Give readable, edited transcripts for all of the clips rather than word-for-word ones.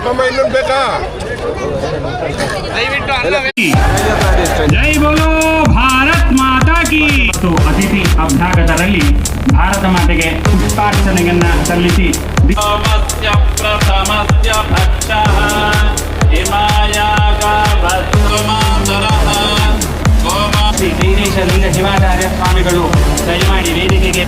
ಅಪ್ಪಮ್ಮ ಇನ್ನೊಂದು ಬೇಕಾ? ಜೈ ಬೋಲೋ ಭಾರತ್ ಮಾತಾ ಕಿ. ಮತ್ತು ಅತಿಥಿ ಅಭ್ಯಾಗತರಲ್ಲಿ ಭಾರತ ಮಾತೆಗೆ ಪುಷ್ಪಾರ್ಚನೆಯನ್ನ ಸಲ್ಲಿಸಿ ಪ್ರಥಮಸ್ಯ ಭಕ್ಷಃ ಶ್ರೀ ಜೈನೇಶ ಲಿಂಗ ಶಿವಾಚಾರ್ಯ ಸ್ವಾಮಿಗಳು ದಯಮಾಡಿ ವೇದಿಕೆಗೆ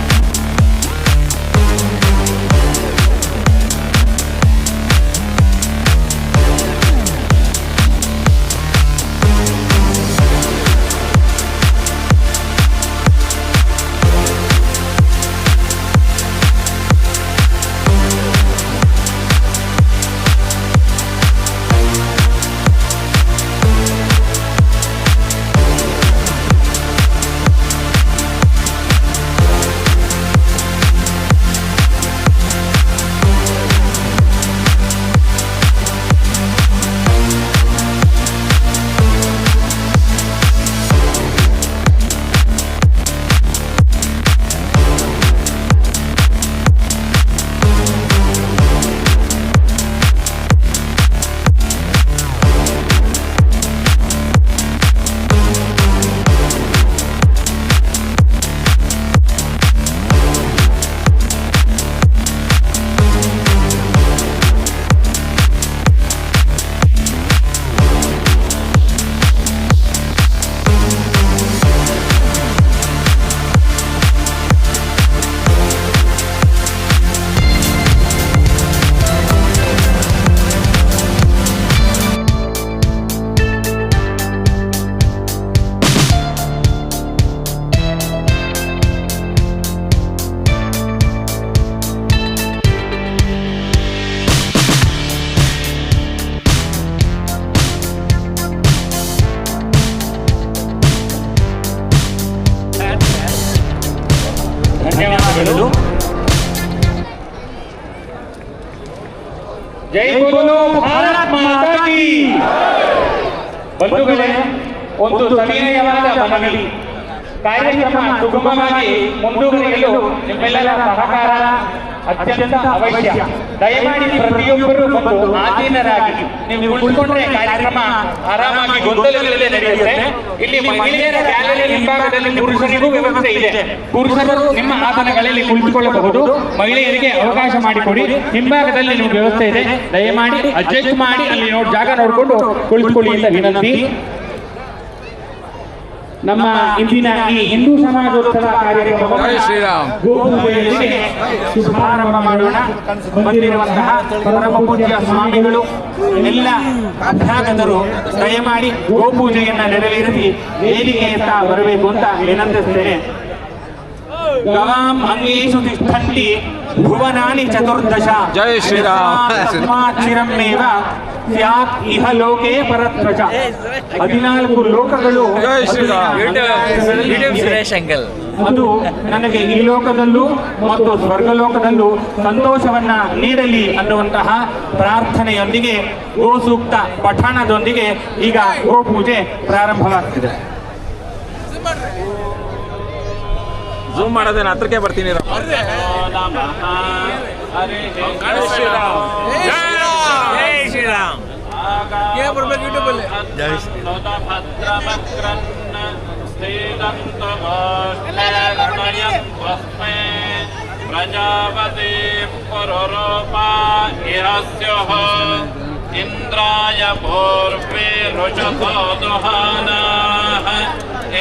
ಧನ್ಯವಾದಗಳು. ಜೈ ಬೋಲೋ ಭಾರತ್ ಮಾತಾ ಕಿ. ಬಂಧುಗಳೇ, ಒಂದು ಸವಿನಯವಾದ ಮನವಿ. ಕಾರ್ಯಕ್ರಮ ಸುಗಮವಾಗಿ ಮುಂದುವರಿಯಲು ನಿಮ್ಮೆಲ್ಲರ ಸಹಕಾರ ಅತ್ಯಂತ ಅವಶ್ಯ. ದಯಮಾಡಿ ಪ್ರತಿಯೊಬ್ಬರು ಬಂದು ಆಸೀನರಾಗಿ ನೀವು ಕುಳಿತುಕೊಂಡ್ರೆ ಕಾರ್ಯಕ್ರಮ ಆರಾಮಾಗಿ ಗೊಂದಲವಿಲ್ಲದೆ ನಡೆಯುತ್ತೆ. ಇಲ್ಲಿ ಮಹಿಳೆಯರ ಗ್ಯಾಲರಿ ಹಿಂಭಾಗದಲ್ಲಿ ಪುರುಷರಿಗೂ ವ್ಯವಸ್ಥೆ ಇದೆ. ಪುರುಷರು ನಿಮ್ಮ ಆಸನಗಳಲ್ಲಿ ಕುಳಿತುಕೊಳ್ಳಬಹುದು. ಮಹಿಳೆಯರಿಗೆ ಅವಕಾಶ ಮಾಡಿಕೊಡಿ. ಹಿಂಭಾಗದಲ್ಲಿ ನಿಮ್ಗೆ ವ್ಯವಸ್ಥೆ ಇದೆ. ದಯಮಾಡಿ ಅಡ್ಜಸ್ಟ್ ಮಾಡಿ ಅಲ್ಲಿ ಜಾಗ ನೋಡಿಕೊಂಡು ಕುಳಿತುಕೊಳ್ಳಿ ಅಂತ ವಿನಂತಿ. ನಮ್ಮ ಇಂದಿನ ಈ ಹಿಂದೂ ಸಮಾಜೋತ್ಸವ ಕಾರ್ಯಕ್ರಮವನ್ನು ಶುಭಾರಂಭ ಮಾಡೋಣ. ಬಂದಿರುವಂತಹ ಪರಮ ಪೂಜ್ಯ ಸ್ವಾಮಿಗಳು ಎಲ್ಲ ಅಭ್ಯಾಗತರು ದಯಮಾಡಿ ಗೋಪೂಜೆಯನ್ನ ನೆರವೇರಿಸಿ ವೇದಿಕೆಯತ್ತ ಬರಬೇಕು ಅಂತ ವಿನಂತಿಸುತ್ತೇನೆ. ಗವಾಂ ಅಂಗೇಶು ತಿಷ್ಠಂತಿ ಭುವನಾನಿ ಚತುರ್ದಶ. ಜೈ ಶ್ರೀರಾಮ. ಸ್ಯಾತ್ ಇಹ ಲೋಕೆ ಪರತ್ರಚ. 14 ಲೋಕಗಳು ಅದು ನನಗೆ ಈ ಲೋಕದಲ್ಲೂ ಮತ್ತು ಸ್ವರ್ಗಲೋಕದಲ್ಲೂ ಸಂತೋಷವನ್ನ ನೀಡಲಿ ಅನ್ನುವಂತಹ ಪ್ರಾರ್ಥನೆಯೊಂದಿಗೆ ಗೋಸೂಕ್ತ ಪಠಣದೊಂದಿಗೆ ಈಗ ಗೋಪೂಜೆ ಪ್ರಾರಂಭವಾಗ್ತಿದೆ. ಝೂಮ್ ಮಾಡೋದೇನು ಹತ್ರಕ್ಕೆ ಬರ್ತೀನಿ. ಪ್ರಜಾಪತಿ ಪುರೂಪಾ ಇರಸ್ಯೋಃ ಇಂದ್ರಾಯ ಪೂರ್ವೇ ರುಚತೋ ದುಹಾನಾಃ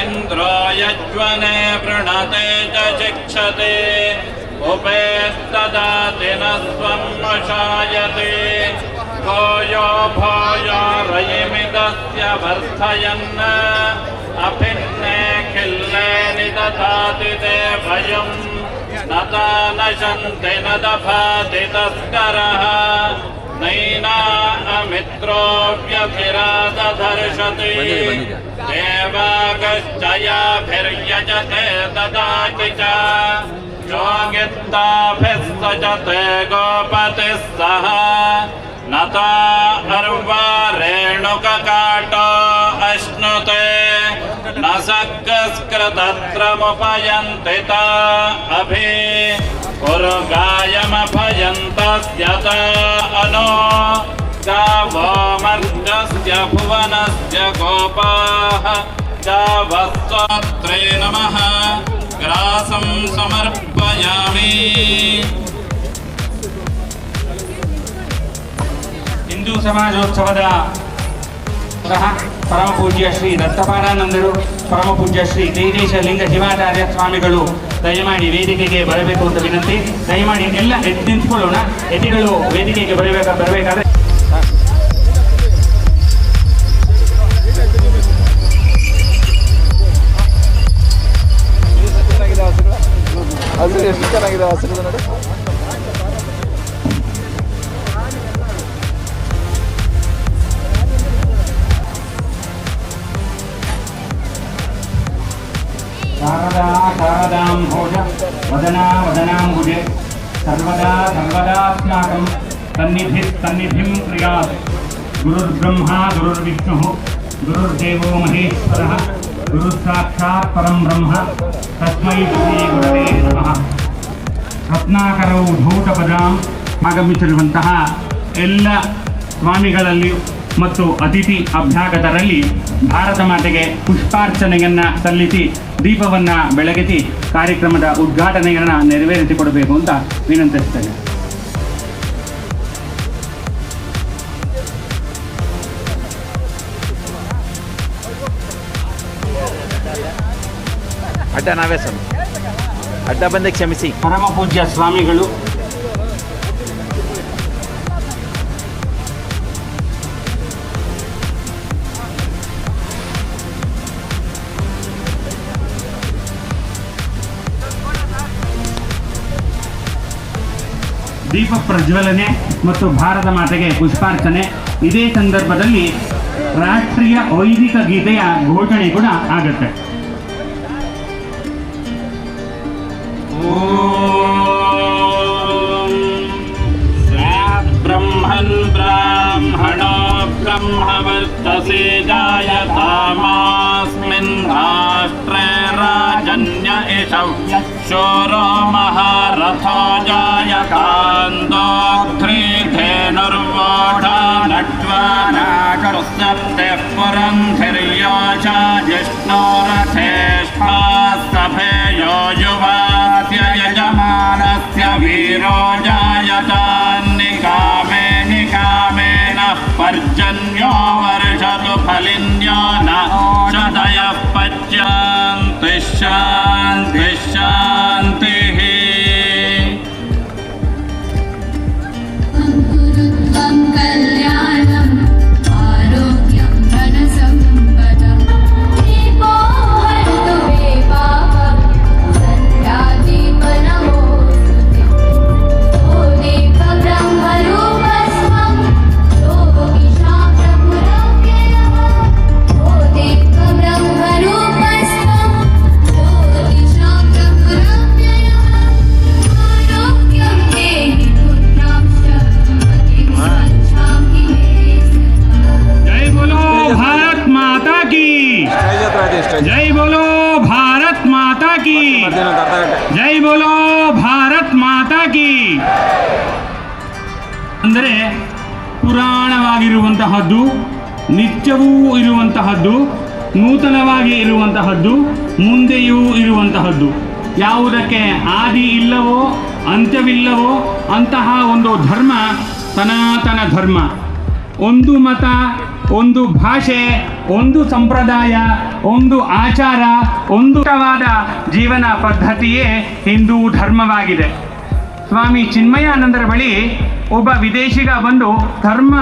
ಇಂದ್ರಾಯಜ್ವನೆ ವೃಣತೆ ಚ ಶಿಕ್ಷತೆ ಉಪೇಸ್ತದಾತಿ ನ ಸ್ವಂ ಶಾಯತೆ ಭೋಯೋ ಭೋಯೋ ರಯಿಮಿದಸ್ಯ ವರ್ಧಯನ್ನ ಅಭಿನ್ನೇ ಖಿಲ್ಲೆ ನಿದಧಾತಿ ತೇ ಭಯಂ ನತಾ ನಶಂತಿ ನ ದಭಾತಿ ತಸ್ಕರಃ ನೈನಾ ಅಮಿತ್ರೋऽವ್ಯಭಿರಾದಧರ್ಷತಿ ದೇವಾಗಶ್ಚಯಾಭಿರ್ಯಜತೆ ದದಾತಿ ಚ ಯೋಗಿತ್ತಾಭಿः ಸಜತೆ ಗೋಪತಿಃ ಸಹ ನತಾ ಅರ್ವಾ ರೇಣುಕಕಾಟೋ ಅಶ್ನುತೆ ನ ಸಕ್ಕಸ್ಕೃತತ್ರಮುಪಯಂತಿ ತಾ ಅಭಿ ಉರುಗಾಯಮಭಯಂತಸ್ಯ ತಾ ಅನೋ जावोमर्जस्य भुवनस्य गोपाः जावस्त्रे नमः ग्रासं समर्पयामि। ಹಿಂದೂ ಸಮಾಜೋತ್ಸವದ ಪರಮ ಪೂಜ್ಯ ಶ್ರೀ ದತ್ತಪಾರಾನಂದರು, ಪರಮ ಪೂಜ್ಯ ಶ್ರೀ ಜಯದೇಶ ಲಿಂಗ ಶಿವಾಚಾರ್ಯ ಸ್ವಾಮಿಗಳು ದಯಮಾಡಿ ವೇದಿಕೆಗೆ ಬರಬೇಕು ಅಂತ ವಿನಂತಿ. ದಯಮಾಡಿ ಎಲ್ಲ ಎದ್ದು ನಿಂತ್ಕೊಳ್ಳೋಣ. ಎದಿಗಳು ವೇದಿಕೆಗೆ ಬರಬೇಕಾದ್ರೆ ಹಸಿರು ಎಷ್ಟು ಚೆನ್ನಾಗಿದೆ ಹಸಿರು ನೋಡಿ. ಶಾರದಾ ಶಾರದಾಂ ಭೋಜ ವದನಾ ವದನಾಂಬುಜೆ ಸರ್ವದಾ ಸರ್ವದಾಸ್ಮಾಕಂ ತನ್ನಿಧಿಂ ಕ್ರಿಯಾತ್. ಗುರುರ್ಬ್ರಹ್ಮ ಗುರುರ್ವಿಷ್ಣುಃ ಗುರುರ್ದೇವೋ ಮಹೇಶ್ವರಃ ಗುರುಸಾಕ್ಷಾತ್ ಪರಂ ಬ್ರಹ್ಮ ತಸ್ಮೈ ಶ್ರೀ ಗುರವೇ ನಮಃ. ರತ್ನಾಕರೌ ಧೂತಪದಾಂ ಆಗಮಿಸಿರುವಂತಹ ಎಲ್ಲ ಸ್ವಾಮಿಗಳಲ್ಲಿ ಮತ್ತು ಅತಿಥಿ ಅಭ್ಯಾಗತರಲ್ಲಿ ಭಾರತ ಮಾತೆಗೆ ಪುಷ್ಪಾರ್ಚನೆಯನ್ನು ಸಲ್ಲಿಸಿ ದೀಪವನ್ನು ಬೆಳಗಿಸಿ ಕಾರ್ಯಕ್ರಮದ ಉದ್ಘಾಟನೆಯನ್ನು ನೆರವೇರಿಸಿಕೊಡಬೇಕು ಅಂತ ವಿನಂತಿಸ್ತೇನೆ. ಅಡ್ಡ ನಾವೇ ಸ್ವಾಮಿ, ಅಡ್ಡ ಬಂದೆ ಕ್ಷಮಿಸಿ. ಪರಮ ಪೂಜ್ಯ ಸ್ವಾಮಿಗಳು ದೀಪ ಪ್ರಜ್ವಲನೆ ಮತ್ತು ಭಾರತ ಮಾತೆಗೆ ಪುಷ್ಪಾರ್ಚನೆ. ಇದೇ ಸಂದರ್ಭದಲ್ಲಿ ರಾಷ್ಟ್ರೀಯ ವೈದಿಕ ಗೀತೆಯ ಘೋಷಣೆ ಕೂಡ ಆಗುತ್ತೆ. ब्रह्मन् ब्राह्मणो ब्रह्मवर्चसे जायतामास्मिन् राष्ट्रे राजन्य एषौ शूरो महारथो जायकान्दोऽध्रीधेनुर्वोढा नट्वा नागस्यप्तेः पुरन्धिर्योषा जिष्णोरथेष्ठा सभेयो युवास्य यजमानस्य वीरो जायतान्निकामे निकामेन पर्जन्यो वर्षतु फलिन्यो न शतयः पच्यन्तिः शान्तिः शान्तिः। कल्याणम् आरोग्यं धनसम्पदम् दीपो हरतु मे पापम् सन्ध्यादीपनमोऽस्तुते। ओ दीपब्रह्मरूपस्त्वं योगिशां प्रभुरव्ययः। ओ दीपब्रह्मरूपस्त्वं योगिशां प्रभुरव्ययः। आरोग्यं देहि पुत्रांश्च मतिं सच्छामि मे सदा। जय बोलो भारत माता की, ಸ್ಟೇಜ್ ಹತ್ರ ಇದೆ ಸ್ಟೇಜ್. जय बोलो भारत माता की, ಬರ್ತೀನಿ ಒಂದು ಅರ್ಧ ಗಂಟೆ. ಜೈ ಬೋಲೋ ಭಾರತ್ ಮಾತಾ ಕಿ. ಅಂದರೆ ಪುರಾಣವಾಗಿರುವಂತಹದ್ದು, ನಿತ್ಯವೂ ಇರುವಂತಹದ್ದು, ನೂತನವಾಗಿ ಇರುವಂತಹದ್ದು, ಮುಂದೆಯೂ ಇರುವಂತಹದ್ದು. ಯಾವುದಕ್ಕೆ ಆದಿ ಇಲ್ಲವೋ ಅಂತ್ಯವಿಲ್ಲವೋ ಅಂತಹ ಒಂದು ಧರ್ಮ ಸನಾತನ ಧರ್ಮ. ಒಂದು ಮತ, ಒಂದು ಭಾಷೆ, ಒಂದು ಸಂಪ್ರದಾಯ, ಒಂದು ಆಚಾರ, ಒಂದು ಜೀವನ ಪದ್ಧತಿಯೇ ಹಿಂದೂ ಧರ್ಮವಾಗಿದೆ. ಸ್ವಾಮಿ ಚಿನ್ಮಯಾನಂದರ ಬಳಿ ಒಬ್ಬ ವಿದೇಶಿಗ ಬಂದು ಧರ್ಮ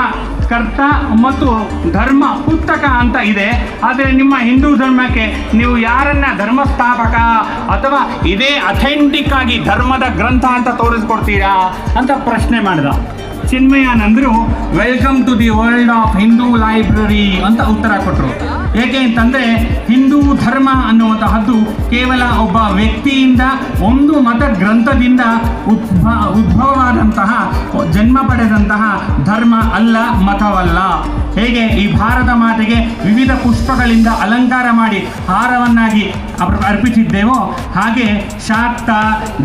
ಕರ್ತ ಮತ್ತು ಧರ್ಮ ಪುಸ್ತಕ ಅಂತ ಇದೆ, ಆದರೆ ನಿಮ್ಮ ಹಿಂದೂ ಧರ್ಮಕ್ಕೆ ನೀವು ಯಾರನ್ನ ಧರ್ಮಸ್ಥಾಪಕ ಅಥವಾ ಇದೇ ಅಥೆಂಟಿಕ್ ಆಗಿ ಧರ್ಮದ ಗ್ರಂಥ ಅಂತ ತೋರಿಸ್ಕೊಡ್ತೀರಾ ಅಂತ ಪ್ರಶ್ನೆ ಮಾಡಿದ. ಚಿನ್ಮಯಾನಂದರು welcome to the world of Hindu library ಅಂತ ಉತ್ತರ ಕೊಟ್ಟರು. ಏಕೆ ಅಂತಂದರೆ ಹಿಂದೂ ಧರ್ಮ ಅನ್ನುವಂತಹದ್ದು ಕೇವಲ ಒಬ್ಬ ವ್ಯಕ್ತಿಯಿಂದ, ಒಂದು ಮತ ಗ್ರಂಥದಿಂದ ಉದ್ಭವವಾದಂತಹ ಜನ್ಮ ಪಡೆದಂತಹ ಧರ್ಮ ಅಲ್ಲ, ಮತವಲ್ಲ. ಹೇಗೆ ಈ ಭಾರತ ಮಾತೆಗೆ ವಿವಿಧ ಪುಷ್ಪಗಳಿಂದ ಅಲಂಕಾರ ಮಾಡಿ ಹಾರವನ್ನಾಗಿ ಅರ್ಪಿಸಿದ್ದೇವೋ, ಹಾಗೆ ಶಾಕ್ತ,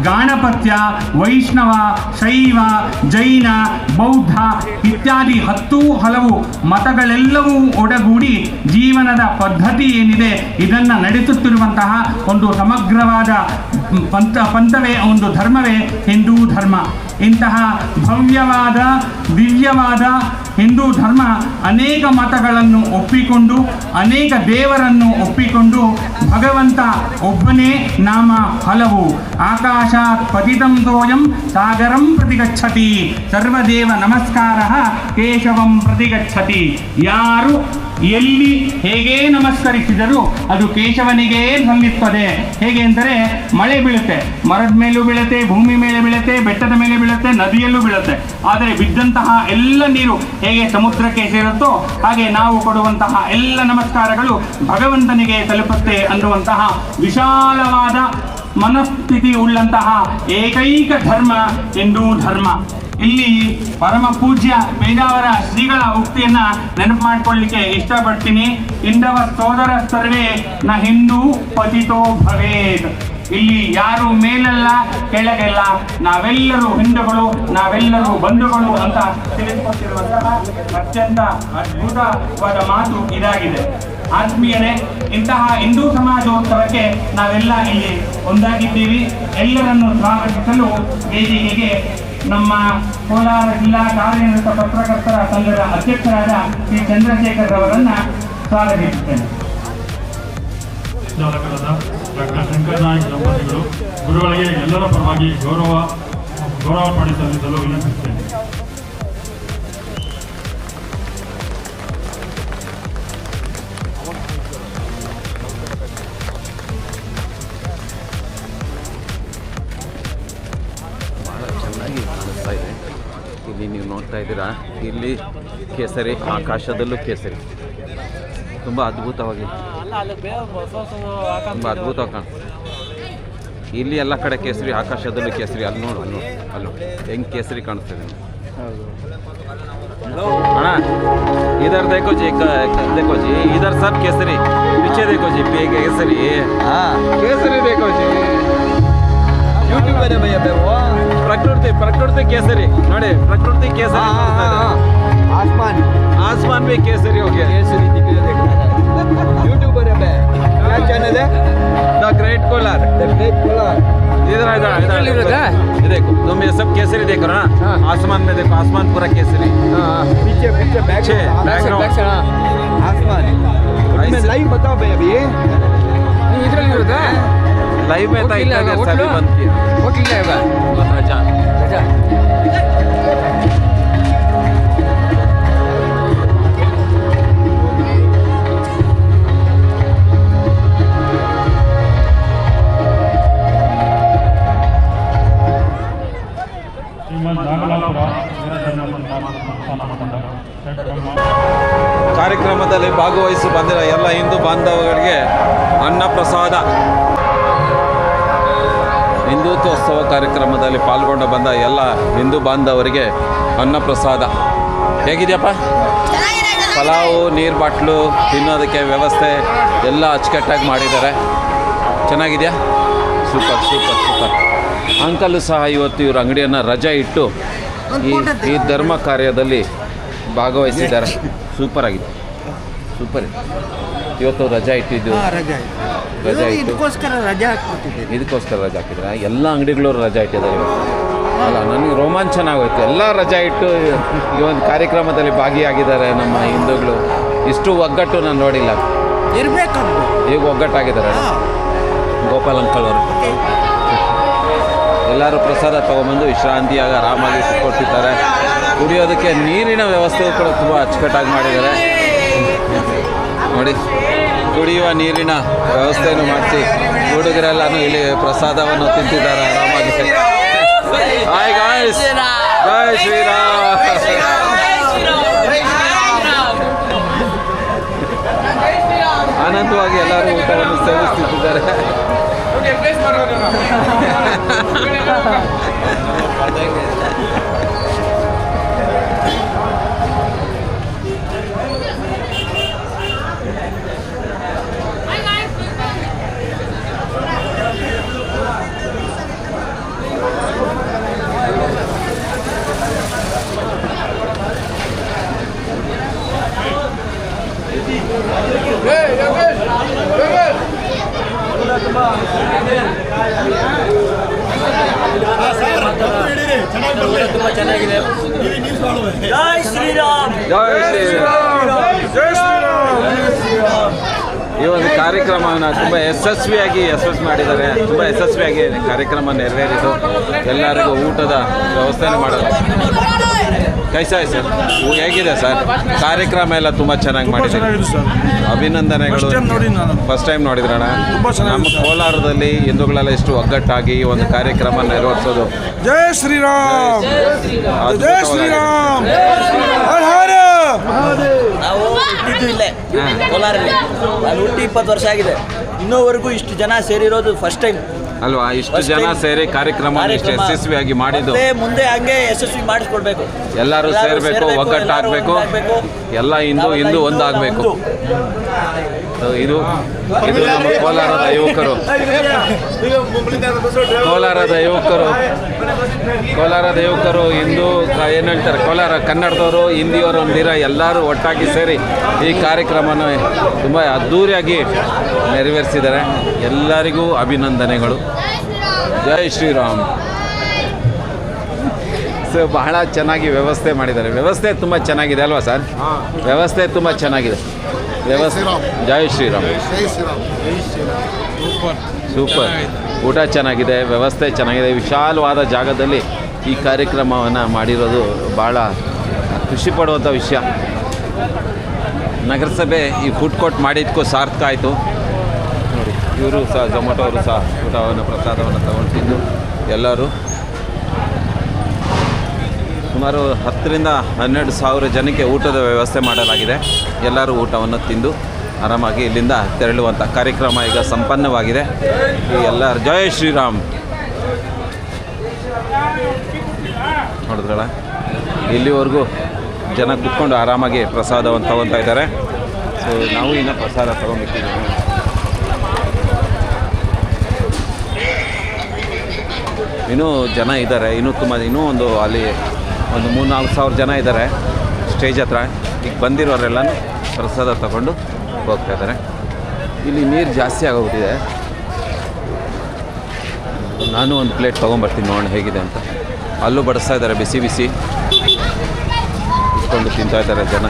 ಗಾಣಪತ್ಯ, ವೈಷ್ಣವ, ಶೈವ, ಜೈನ, ಬೌದ್ಧ ಇತ್ಯಾದಿ 10 ಹಲವು ಮತಗಳೆಲ್ಲವೂ ಒಡಗೂಡಿ ಜೀವನದ ಪದ್ಧತಿ ಏನಿದೆ ಇದನ್ನು ನಡೆಸುತ್ತಿರುವಂತಹ ಒಂದು ಸಮಗ್ರವಾದ ಪಂಥವೇ, ಒಂದು ಧರ್ಮವೇ ಹಿಂದೂ ಧರ್ಮ. ಇಂತಹ ಭವ್ಯವಾದ ದಿವ್ಯವಾದ ಹಿಂದೂ ಧರ್ಮ ಅನೇಕ ಮತಗಳನ್ನು ಒಪ್ಪಿಕೊಂಡು, ಅನೇಕ ದೇವರನ್ನು ಒಪ್ಪಿಕೊಂಡು, ಭಗವಂತ ಒಬ್ಬನೇ, ನಾಮ ಹಲವು. ಆಕಾಶಾತ್ ಪತಿತಂ ತೋಯಂ ಸಾಗರಂ ಪ್ರತಿಗಚ್ಚತಿ, ಸರ್ವದೇವ ನಮಸ್ಕಾರ ಕೇಶವಂ ಪ್ರತಿಗಚ್ಚತಿ. ಯಾರು ಎಲ್ಲಿ ಹೇಗೆ ನಮಸ್ಕರಿಸಿದರೂ ಅದು ಕೇಶವನಿಗೇ ಸಲ್ಲಿಸುತ್ತದೆ. ಹೇಗೆ ಅಂದರೆ ಮಳೆ ಬೀಳುತ್ತೆ, ಮರದ ಮೇಲೂ ಬೀಳುತ್ತೆ, ಭೂಮಿ ಮೇಲೆ ಬೀಳುತ್ತೆ, ಬೆಟ್ಟದ ಮೇಲೆ ಬೀಳುತ್ತೆ, ನದಿಯಲ್ಲೂ ಬೀಳುತ್ತೆ. ಆದರೆ ಬಿದ್ದಂತಹ ಎಲ್ಲ ನೀರು ಹೇಗೆ ಸಮುದ್ರಕ್ಕೆ ಸೇರುತ್ತೋ ಹಾಗೆ ನಾವು ಕೊಡುವಂತಹ ಎಲ್ಲ ನಮಸ್ಕಾರಗಳು ಭಗವಂತನಿಗೆ ತಲುಪುತ್ತೆ ಅನ್ನುವಂತಹ ವಿಶಾಲವಾದ ಮನಸ್ಥಿತಿ ಉಳ್ಳಂತಹ ಏಕೈಕ ಧರ್ಮ ಹಿಂದೂ ಧರ್ಮ. ಇಲ್ಲಿ ಪರಮ ಪೂಜ್ಯ ಪೇಜಾವರ ಶ್ರೀಗಳ ಉಕ್ತಿಯನ್ನ ನೆನಪು ಮಾಡಿಕೊಳ್ಳಿಕ್ಕೆ ಇಷ್ಟಪಡ್ತೀನಿ. ಇಂದವ ಸೋದರ ಸರ್ವೇ ನ ಹಿಂದೂ ಪತಿತೋ ಭವೇದ್. ಇಲ್ಲಿ ಯಾರು ಮೇಲಲ್ಲ ಕೆಳಗೆಲ್ಲ, ನಾವೆಲ್ಲರೂ ಹಿಂದೂಗಳು, ನಾವೆಲ್ಲರೂ ಬಂಧುಗಳು ಅಂತ ತಿಳಿದುಕೊಟ್ಟಿರುವಂತಹ ಅತ್ಯಂತ ಅದ್ಭುತವಾದ ಮಾತು ಇದಾಗಿದೆ. ಆತ್ಮೀಯರೇ, ಇಂತಹ ಹಿಂದೂ ಸಮಾಜೋತ್ಸವಕ್ಕೆ ನಾವೆಲ್ಲ ಇಲ್ಲಿ ಒಂದಾಗಿದ್ದೀವಿ. ಎಲ್ಲರನ್ನು ಸ್ವಾಗತಿಸಲು ವೇದಿಕೆಗೆ ನಮ್ಮ ಕೋಲಾರ ಜಿಲ್ಲಾ ಕಾರ್ಯನಿರತ ಪತ್ರಕರ್ತರ ಸಂಘದ ಅಧ್ಯಕ್ಷರಾದ ಶ್ರೀ ಚಂದ್ರಶೇಖರ್ ಅವರನ್ನ ಸ್ವಾಗತಿಸುತ್ತೇನೆ. ಚಾಲಕರಾದ ಡಾಕ್ಟರ್ ಶಂಕರ್ ನಾಯ್ಕ್ ದಂಪತಿಗಳು ಗುರುಗಳಿಗೆ ಎಲ್ಲರ ಪರವಾಗಿ ಗೌರವಾರ್ಪಣೆ ಸಲ್ಲಿಸಲು ವಿನಂತಿಸುತ್ತೇನೆ. ಭಾಳ ಚೆನ್ನಾಗಿ ಕಾಣಿಸ್ತಾ ಇದೆ. ಇಲ್ಲಿ ನೀವು ನೋಡ್ತಾ ಇದ್ದೀರಾ, ಇಲ್ಲಿ ಕೇಸರಿ, ಆಕಾಶದಲ್ಲೂ ಕೇಸರಿ, ತುಂಬ ಅದ್ಭುತವಾಗಿ, ತುಂಬ ಅದ್ಭುತವಾಗಿ ಕಾಣಿಸ್ತದೆ. ಇಲ್ಲಿ ಎಲ್ಲ ಕಡೆ ಕೇಸರಿ, ಆಕಾಶದಲ್ಲೂ ಕೇಸರಿ. ಅಲ್ಲಿ ನೋಡು, ಅಲ್ಲೂ ಹೆಂಗೆ ಕೇಸರಿ ಕಾಣಿಸ್ತದೆ. ಅಣ್ಣ इधर देखो जी, देखो जी, इधर सब केसरी, पीछे देखो जी केसरी, हाँ केसरी देखो जी, यूट्यूब है भैया वो प्रकृति केसरी ನೋಡಿ, ಪ್ರಕೃತಿ ಕೇಸರಿ, आसमान भी केसरी हो गया, केसरी दिख रहा है. यूट्यूबर है मैं, क्या चैनल है? द ग्रेट कोलार, इधर ये देखो, तुम ये सब केसरी देखो ना, आसमान में देखो, आसमान पूरा केसरी, पीछे बैकग्राउंड आसमान. इसमें लाइव बताओ भैया, अभी इधर लाइव में था, इतना सभी बंद किया, होटल रहेगा अच्छा. ಕಾರ್ಯಕ್ರಮದಲ್ಲಿ ಭಾಗವಹಿಸಿ ಬಂದಿರೋ ಎಲ್ಲ ಹಿಂದೂ ಬಾಂಧವಗಳಿಗೆ ಅನ್ನಪ್ರಸಾದ, ಹಿಂದುತ್ವೋತ್ಸವ ಕಾರ್ಯಕ್ರಮದಲ್ಲಿ ಪಾಲ್ಗೊಂಡು ಬಂದ ಎಲ್ಲ ಹಿಂದೂ ಬಾಂಧವರಿಗೆ ಅನ್ನಪ್ರಸಾದ. ಹೇಗಿದೆಯಪ್ಪ? ಪಲಾವು, ನೀರು ಬಾಟ್ಲು, ತಿನ್ನೋದಕ್ಕೆ ವ್ಯವಸ್ಥೆ ಎಲ್ಲ ಅಚ್ಚುಕಟ್ಟಾಗಿ ಮಾಡಿದ್ದಾರೆ. ಚೆನ್ನಾಗಿದೆಯಾ? Super super super. ಅಂಕಲು ಸಹ ಇವತ್ತು ಇವ್ರ ಅಂಗಡಿಯನ್ನು ರಜೆ ಇಟ್ಟು ಈ ಧರ್ಮ ಕಾರ್ಯದಲ್ಲಿ ಭಾಗವಹಿಸಿದ್ದಾರೆ. ಸೂಪರ್ ಆಗಿದೆ, ಸೂಪರ್. ಇವತ್ತು ರಜಾ ಇಟ್ಟಿದ್ದು, ರಜಾ ಇಟ್ಟು ಇದಕ್ಕೋಸ್ಕರ ರಜಾ ಹಾಕಿದ್ರೆ ಎಲ್ಲ ಅಂಗಡಿಗಳು ರಜಾ ಇಟ್ಟಿದ್ದಾರೆ ಇವತ್ತು. ಅಲ್ಲ, ನನಗೆ ರೋಮಾಂಚನ ಆಗೋಯ್ತು. ಎಲ್ಲ ರಜಾ ಇಟ್ಟು ಈ ಒಂದು ಕಾರ್ಯಕ್ರಮದಲ್ಲಿ ಭಾಗಿಯಾಗಿದ್ದಾರೆ ನಮ್ಮ ಹಿಂದೂಗಳು. ಇಷ್ಟು ಒಗ್ಗಟ್ಟು ನಾನು ನೋಡಿಲ್ಲ. ಈಗ ಒಗ್ಗಟ್ಟಾಗಿದ್ದಾರೆ ಗೋಪಾಲ್ ಅಂಕಲ್ ಅವರು. ಎಲ್ಲರೂ ಪ್ರಸಾದ ತೊಗೊಂಬಂದು ವಿಶ್ರಾಂತಿಯಾಗಿ ಆರಾಮಾಗಿ ಕೊಟ್ಟಿದ್ದಾರೆ. ಕುಡಿಯೋದಕ್ಕೆ ನೀರಿನ ವ್ಯವಸ್ಥೆ ಕೂಡ ತುಂಬ ಅಚ್ಚುಕಟ್ಟಾಗಿ ಮಾಡಿದ್ದಾರೆ ನೋಡಿ. ಕುಡಿಯುವ ನೀರಿನ ವ್ಯವಸ್ಥೆಯನ್ನು ಮಾಡಿಸಿ ಹುಡುಗರೆಲ್ಲನೂ ಇಲ್ಲಿ ಪ್ರಸಾದವನ್ನು ತಿಂತಿದ್ದಾರೆ ಆರಾಮಾಗಿ. ಹಾಯ್ ಗಾಯ್ಸ್, ಜೈ ಶ್ರೀರಾಮ್. ಆನಂದವಾಗಿ ಎಲ್ಲರೂ ಊಟವನ್ನು ಸೇವಿಸುತ್ತಿದ್ದಾರೆ. ತುಂಬ ಚೆನ್ನಾಗಿದೆ. ಜೈ ಶ್ರೀರಾಮ್. ಜೈ ಶ್ರೀರಾಮ್. ಈ ಒಂದು ಕಾರ್ಯಕ್ರಮವನ್ನು ತುಂಬ ಯಶಸ್ವಿ ಮಾಡಿದ್ದಾರೆ. ತುಂಬ ಯಶಸ್ವಿಯಾಗಿ ಕಾರ್ಯಕ್ರಮ ನೆರವೇರಿತು. ಎಲ್ಲರಿಗೂ ಊಟದ ವ್ಯವಸ್ಥೆಯನ್ನು ಮಾಡೋದು. ಕೈಸಾ ಸರ್, ಹೇಗಿದೆ ಸರ್ ಕಾರ್ಯಕ್ರಮ ಎಲ್ಲ? ತುಂಬ ಚೆನ್ನಾಗಿ ಮಾಡಿದ್ದಾರೆ. ಅಭಿನಂದನೆಗಳು. ಫಸ್ಟ್ ಟೈಮ್ ನೋಡಿದ್ರಣ? ನಮ್ಮ ಕೋಲಾರದಲ್ಲಿ ಹಿಂದೂಗಳೆಲ್ಲ ಎಷ್ಟು ಒಗ್ಗಟ್ಟಾಗಿ ಈ ಒಂದು ಕಾರ್ಯಕ್ರಮ ನೆರವೇರಿಸೋದು. ಜೈ ಶ್ರೀರಾಮ್. ಜೈ ಶ್ರೀರಾಮ್. ನಾವು ಹುಟ್ಟಿದ್ದು ಇಲ್ಲೇ ಕೋಲಾರಲ್ಲಿ. ನಾನು ಹುಟ್ಟಿ 20 ವರ್ಷ ಆಗಿದೆ. ಇನ್ನೂವರೆಗೂ ಇಷ್ಟು ಜನ ಸೇರಿರೋದು ಫಸ್ಟ್ ಟೈಮ್ ಅಲ್ವಾ? ಇಷ್ಟು ಜನ ಸೇರಿ ಕಾರ್ಯಕ್ರಮ ಇಷ್ಟು ಯಶಸ್ವಿಯಾಗಿ ಮಾಡಿದ್ದು. ಮುಂದೆ ಹಂಗೆ ಯಶಸ್ವಿ ಮಾಡಿಸ್ಕೊಡ್ಬೇಕು. ಎಲ್ಲರೂ ಸೇರಬೇಕು, ಒಗ್ಗಟ್ಟಾಗಬೇಕು, ಎಲ್ಲ ಹಿಂದೂ ಒಂದಾಗಬೇಕು. ಇದು ನಮ್ಮ ಕೋಲಾರದ ಯುವಕರು ಹಿಂದೂ ಏನು ಹೇಳ್ತಾರೆ, ಕೋಲಾರ ಕನ್ನಡದವರು ಹಿಂದಿಯವರು ಅಂದಿರ ಎಲ್ಲರೂ ಒಟ್ಟಾಗಿ ಸೇರಿ ಈ ಕಾರ್ಯಕ್ರಮನ ತುಂಬ ಅದ್ಧೂರಿಯಾಗಿ ನೆರವೇರಿಸಿದ್ದಾರೆ. ಎಲ್ಲರಿಗೂ ಅಭಿನಂದನೆಗಳು. ಜೈ ಶ್ರೀರಾಮ್. ಸೊ ಬಹಳ ಚೆನ್ನಾಗಿ ವ್ಯವಸ್ಥೆ ಮಾಡಿದ್ದಾರೆ. ವ್ಯವಸ್ಥೆ ತುಂಬ ಚೆನ್ನಾಗಿದೆ ಅಲ್ವಾ ಸರ್? ವ್ಯವಸ್ಥೆ ತುಂಬ ಚೆನ್ನಾಗಿದೆ. ವ್ಯವಸ್ಥೆ. ಜೈ ಶ್ರೀರಾಮ್. ಸೂಪರ್. ಊಟ ಚೆನ್ನಾಗಿದೆ, ವ್ಯವಸ್ಥೆ ಚೆನ್ನಾಗಿದೆ. ವಿಶಾಲವಾದ ಜಾಗದಲ್ಲಿ ಈ ಕಾರ್ಯಕ್ರಮವನ್ನು ಮಾಡಿರೋದು ಭಾಳ ಖುಷಿ ಪಡುವಂಥ ವಿಷಯ. ನಗರಸಭೆ ಈ ಫುಡ್ ಕೋರ್ಟ್ ಮಾಡಿದ್ದಕ್ಕೂ ಸಾರ್ಥಕ ಆಯಿತು ನೋಡಿ. ಇವರು ಸಹ ಝೊಮ್ಯಾಟೊ ಅವರು ಸಹ ಊಟವನ್ನು ಪ್ರಸಾದವನ್ನು ತಗೊಂಡು ತಿಂದು ಎಲ್ಲರೂ ಸುಮಾರು 10ರಿಂದ 12 ಸಾವಿರ ಜನಕ್ಕೆ ಊಟದ ವ್ಯವಸ್ಥೆ ಮಾಡಲಾಗಿದೆ. ಎಲ್ಲರೂ ಊಟವನ್ನು ತಿಂದು ಆರಾಮಾಗಿ ಇಲ್ಲಿಂದ ತೆರಳುವಂಥ ಕಾರ್ಯಕ್ರಮ ಈಗ ಸಂಪನ್ನವಾಗಿದೆ. ಈ ಎಲ್ಲರ ಜೈ ಶ್ರೀರಾಮ್. ನೋಡಿದ್ರಲ್ಲ, ಇಲ್ಲಿವರೆಗೂ ಜನ ಕುತ್ಕೊಂಡು ಆರಾಮಾಗಿ ಪ್ರಸಾದವನ್ನು ತಗೊತಾ ಇದ್ದಾರೆ. ಸೊ ನಾವು ಇನ್ನೂ ಪ್ರಸಾದ ತಗೊಂಡಿದ್ದೀವಿ. ಇನ್ನೂ ಜನ ಇದ್ದಾರೆ. ಇನ್ನೂ ಅಲ್ಲಿ 3-4 ಸಾವಿರ ಜನ ಇದ್ದಾರೆ ಸ್ಟೇಜ್ ಹತ್ರ. ಈಗ ಬಂದಿರೋರೆಲ್ಲನೂ ಪ್ರಸಾದ ತಗೊಂಡು ಹೋಗ್ತಾ ಇದ್ದಾರೆ. ಇಲ್ಲಿ ನೀರು ಜಾಸ್ತಿ ಆಗೋಗ್ಬಿಟ್ಟಿದೆ. ನಾನು ಒಂದು ಪ್ಲೇಟ್ ತೊಗೊಂಬರ್ತೀನಿ, ನೋಡೋಣ ಹೇಗಿದೆ ಅಂತ. ಅಲ್ಲೂ ಬಡಿಸ್ತಾ ಇದ್ದಾರೆ, ಬಿಸಿ ಬಿಸಿ ಇಟ್ಕೊಂಡು ತಿಂತಾ ಇದ್ದಾರೆ ಜನ.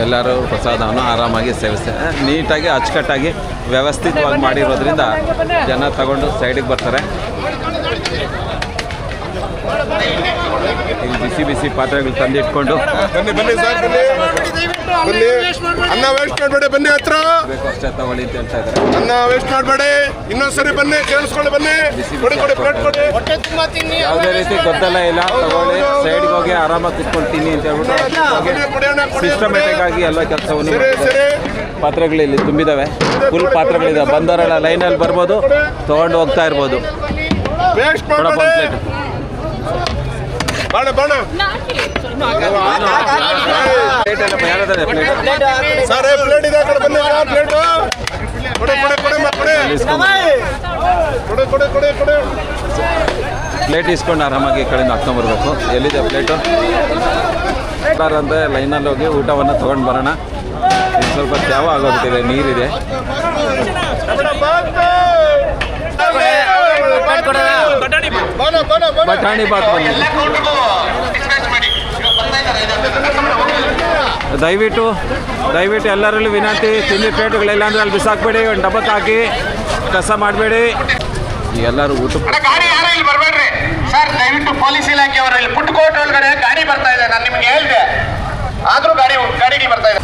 ಎಲ್ಲರೂ ಪ್ರಸಾದವನ್ನು ಆರಾಮಾಗಿ ಸೇವಿಸ್ತಾರೆ. ನೀಟಾಗಿ ಅಚ್ಚುಕಟ್ಟಾಗಿ ವ್ಯವಸ್ಥಿತವಾಗಿ ಮಾಡಿರೋದ್ರಿಂದ ಜನ ತಗೊಂಡು ಸೈಡಿಗೆ ಬರ್ತಾರೆ. ಇಲ್ಲಿ ಬಿಸಿ ಬಿಸಿ ಪಾತ್ರೆಗಳು ತಂದಿಟ್ಕೊಂಡು ಬನ್ನಿ ಸರ್, ಬನ್ನಿ. ಅನ್ನ ವೇಸ್ಟ್ ಮಾಡಬೇಡಿ, ಬನ್ನಿ ಹತ್ರ ಬೇಕು ಅಷ್ಟೇ ತಗೊಳ್ಳಿ ಅಂತ ಹೇಳ್ತಾ ಇದ್ದಾರೆ. ಅನ್ನ ವೇಸ್ಟ್ ಮಾಡಬೇಡಿ, ಇನ್ನೊಂದ್ಸರಿ ಬನ್ನಿ, ಕೇಳಿಸ್ಕೊಳ್ಳಿ, ಬನ್ನಿ. ಪ್ಲೇಟ್ ಕೊಡಿ. ಯಾವುದೇ ರೀತಿ ಗೊತ್ತಲ್ಲ ಇಲ್ಲ, ತಗೊಳ್ಳಿ, ಸೈಡ್ಗೆ ಹೋಗಿ ಆರಾಮಾಗಿ ಕುತ್ಕೊಳ್ತೀನಿ ಅಂತ ಹೇಳ್ಬಿಟ್ಟು ಸಿಸ್ಟಮೆಟಿಕ್ ಆಗಿ ಎಲ್ಲ ಕೆಲಸವನ್ನು ಪಾತ್ರೆಗಳು ಇಲ್ಲಿ ತುಂಬಿದ್ದಾವೆ. ಫುಲ್ ಪಾತ್ರೆಗಳಿದ್ದಾವೆ. ಬಂದವರೆಲ್ಲ ಲೈನಲ್ಲಿ ಬರ್ಬೋದು, ತೊಗೊಂಡು ಹೋಗ್ತಾ ಇರ್ಬೋದು. ಕೊಡಪ್ಪ ಒಂದು ಪ್ಲೇಟ್. ಪ್ಲೇಟ್ ಇಸ್ಕೊಂಡು ಆರಾಮಾಗಿ ಈ ಕಡೆಯಿಂದ ಹಾಕ್ಕೊಂಬರ್ಬೇಕು. ಎಲ್ಲಿದೆ ಪ್ಲೇಟು ಅಂದರೆ ಲೈನಲ್ಲಿ ಹೋಗಿ ಊಟವನ್ನು ತೊಗೊಂಡು ಬರೋಣ. ಇನ್ನು ಸ್ವಲ್ಪ ತ್ಯಾವ ಆಗೋಗ್ಬಿಟ್ಟಿದೆ, ನೀರಿದೆ. ಬಟಾಣಿ ಬಾತ್ ಬನ್ನಿ. ದಯವಿಟ್ಟು ಎಲ್ಲರಲ್ಲೂ ವಿನಂತಿ, ತಿಂಡಿ ಪ್ಲೇಟುಗಳೆಲ್ಲ ಅಂದರೆ ಅಲ್ಲಿ ಬಿಸಾಕಬೇಡಿ, ಒಂದು ಡಬ್ಬಕ್ಕೆ ಹಾಕಿ ಕಸ ಮಾಡಬೇಡಿ. ಎಲ್ಲರೂ ಊಟ ಗಾಡಿ ಯಾರು ಇಲ್ಲಿ ಬರಬೇಡ್ರಿ ಸರ್. ದಯವಿಟ್ಟು ಪೊಲೀಸ್ ಇಲಾಖೆಯವರು ಇಲ್ಲಿ ಫುಡ್ ಕೋರ್ಟ್ ಒಳಗಡೆ ಗಾಡಿ ಬರ್ತಾ ಇದೆ. ನಾನು ನಿಮ್ಗೆ ಹೇಳಿದೆ, ಆದರೂ ಗಾಡಿಗಳು ಬರ್ತಾ ಇದೆ.